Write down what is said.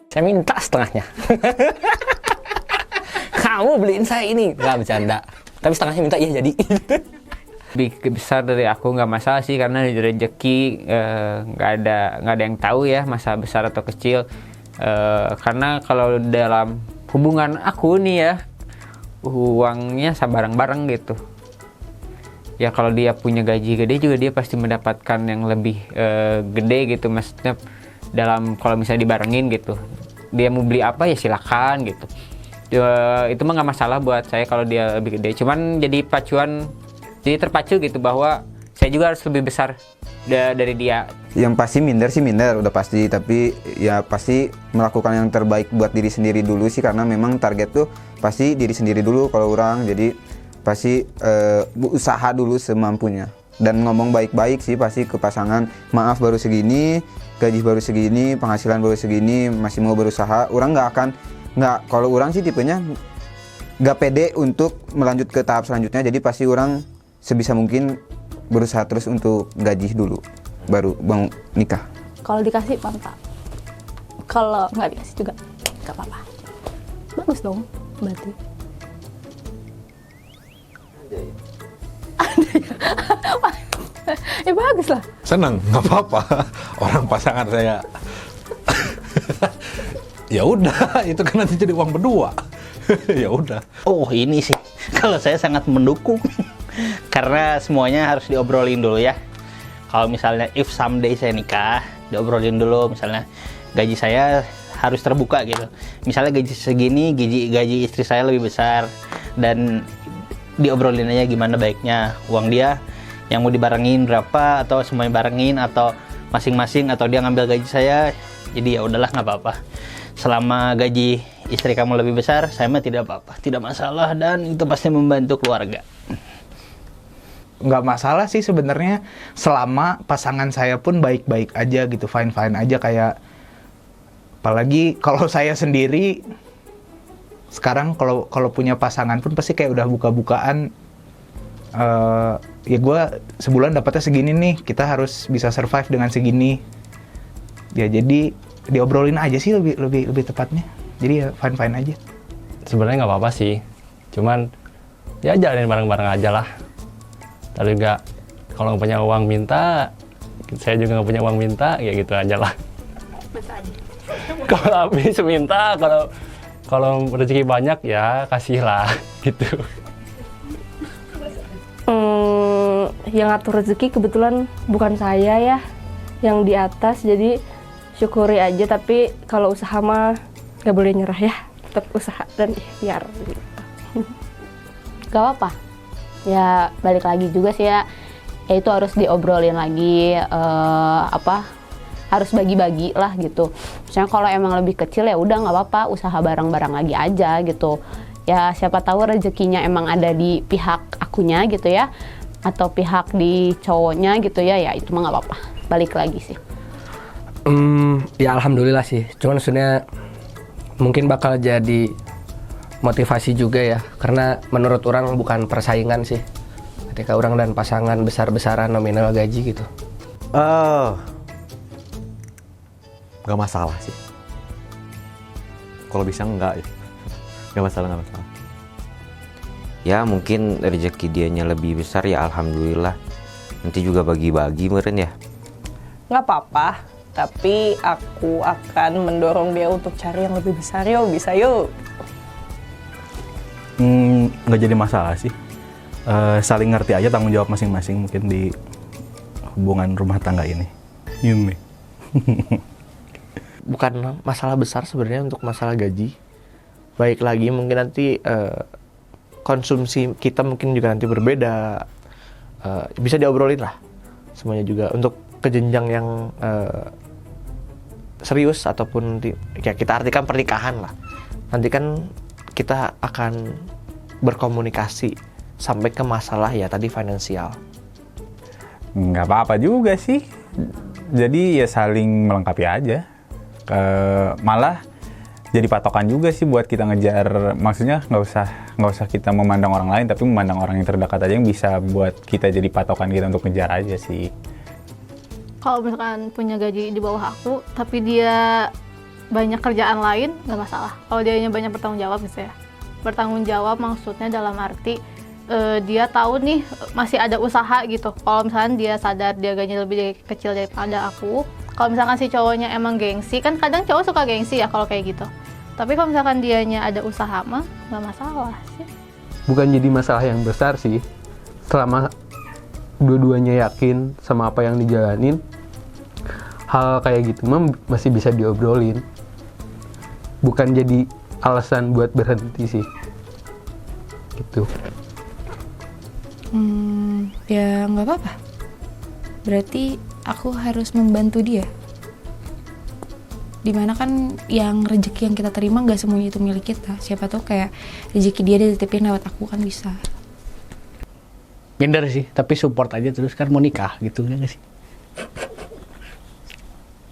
Saya minta setengahnya. Kamu beliin saya ini. Nggak bercanda. Tapi setengahnya minta, iya jadi. Lebih besar dari aku nggak masalah sih, karena rezeki nggak ada yang tahu ya masa besar atau kecil. Karena kalau dalam hubungan aku nih ya, uangnya bareng-bareng gitu. Ya kalau dia punya gaji gede juga dia pasti mendapatkan yang lebih gede gitu, maksudnya dalam kalau misalnya dibarengin gitu. Dia mau beli apa ya silakan gitu. Itu mah nggak masalah buat saya kalau dia lebih gede. Cuman jadi terpacu gitu bahwa saya juga harus lebih besar dari dia. Yang pasti minder sih minder, udah pasti. Tapi ya pasti melakukan yang terbaik buat diri sendiri dulu sih, karena memang target tuh pasti diri sendiri dulu kalau orang. Jadi pasti usaha dulu semampunya. Dan ngomong baik-baik sih pasti ke pasangan. Maaf baru segini, gaji baru segini, penghasilan baru segini, masih mau berusaha. Orang kalau orang sih tipenya nggak pede untuk melanjut ke tahap selanjutnya. Jadi pasti orang sebisa mungkin berusaha terus untuk gaji dulu, baru mau nikah. Kalau dikasih mantap, kalau nggak dikasih juga nggak apa-apa. Bagus dong berarti. Ada ya? Bagus lah. Seneng, nggak apa-apa. Orang pasangan saya. Ya udah, itu kan nanti jadi uang berdua. Ya udah. Oh ini sih, kalau saya sangat mendukung. Karena semuanya harus diobrolin dulu ya. Kalau misalnya if someday saya nikah, diobrolin dulu misalnya gaji saya harus terbuka gitu. Misalnya gaji segini, gaji istri saya lebih besar, dan diobrolin aja gimana baiknya. Uang dia yang mau dibarengin berapa, atau semuanya barengin, atau masing-masing, atau dia ngambil gaji saya. Jadi ya udahlah, nggak apa-apa. Selama gaji istri kamu lebih besar, saya mah tidak apa-apa, tidak masalah, dan itu pasti membantu keluarga. Nggak masalah sih sebenarnya, selama pasangan saya pun baik-baik aja gitu, fine-fine aja. Kayak apalagi kalau saya sendiri sekarang kalau punya pasangan pun pasti kayak udah buka-bukaan, ya gue sebulan dapatnya segini nih, kita harus bisa survive dengan segini ya. Jadi diobrolin aja sih lebih tepatnya. Jadi ya fine-fine aja. Sebenarnya nggak apa-apa sih. Cuman ya jalanin bareng-bareng aja lah. Tapi juga kalau nggak punya uang minta, saya juga nggak punya uang minta, ya gitu aja lah. Kalau habis minta, kalau rezeki banyak ya kasih lah gitu. Yang ngatur rezeki kebetulan bukan saya ya, yang di atas, jadi syukuri aja. Tapi kalau usaha mah nggak boleh nyerah ya, tetap usaha dan ikhtiar gitu. Gak apa-apa. Ya balik lagi juga sih ya itu harus diobrolin lagi, harus bagi-bagi lah gitu. Misalnya kalau emang lebih kecil ya udah nggak apa-apa, usaha bareng-bareng lagi aja gitu. Ya siapa tahu rezekinya emang ada di pihak akunya gitu ya, atau pihak di cowoknya gitu ya, ya itu mah nggak apa-apa. Balik lagi sih. Ya alhamdulillah sih. Cuman maksudnya mungkin bakal jadi motivasi juga ya, karena menurut orang bukan persaingan sih ketika orang dan pasangan besar-besaran nominal gaji gitu. Gak masalah sih. Kalau bisa enggak ya. Gak masalah. Ya mungkin rezeki dianya lebih besar ya alhamdulillah. Nanti juga bagi-bagi meren ya. Nggak apa-apa, tapi aku akan mendorong dia untuk cari yang lebih besar. Yuk, bisa yuk. Nggak jadi masalah sih. Saling ngerti aja tanggung jawab masing-masing mungkin di hubungan rumah tangga ini. Ini. Bukan masalah besar sebenarnya untuk masalah gaji. Baik lagi mungkin nanti konsumsi kita mungkin juga nanti berbeda. Bisa diobrolin lah semuanya juga untuk ke jenjang yang serius ataupun ya kita artikan pernikahan lah. Nanti kan kita akan berkomunikasi sampai ke masalah ya tadi finansial. Nggak apa-apa juga sih. Jadi ya saling melengkapi aja. Malah jadi patokan juga sih buat kita ngejar. Maksudnya nggak usah kita memandang orang lain, tapi memandang orang yang terdekat aja yang bisa buat kita jadi patokan kita untuk ngejar aja sih. Kalau misalkan punya gaji di bawah aku, tapi dia banyak kerjaan lain nggak masalah. Kalau dianya banyak bertanggung jawab gitu ya. Bertanggung jawab maksudnya dalam arti dia tahu nih masih ada usaha gitu. Kalau misalnya dia sadar dia gajinya lebih kecil daripada aku, kalau misalkan si cowoknya emang gengsi, kan kadang cowok suka gengsi ya kalau kayak gitu. Tapi kalau misalkan dianya ada usaha mah nggak masalah sih. Bukan jadi masalah yang besar sih, selama dua-duanya yakin sama apa yang dijalanin, hal kayak gitu mah masih bisa diobrolin. Bukan jadi alasan buat berhenti sih, gitu. Ya nggak apa-apa. Berarti aku harus membantu dia. Dimana kan yang rezeki yang kita terima nggak semuanya itu milik kita. Siapa tahu kayak rezeki dia dititipin lewat aku kan bisa. Minder sih, tapi support aja terus kan mau nikah gitu ya nggak sih?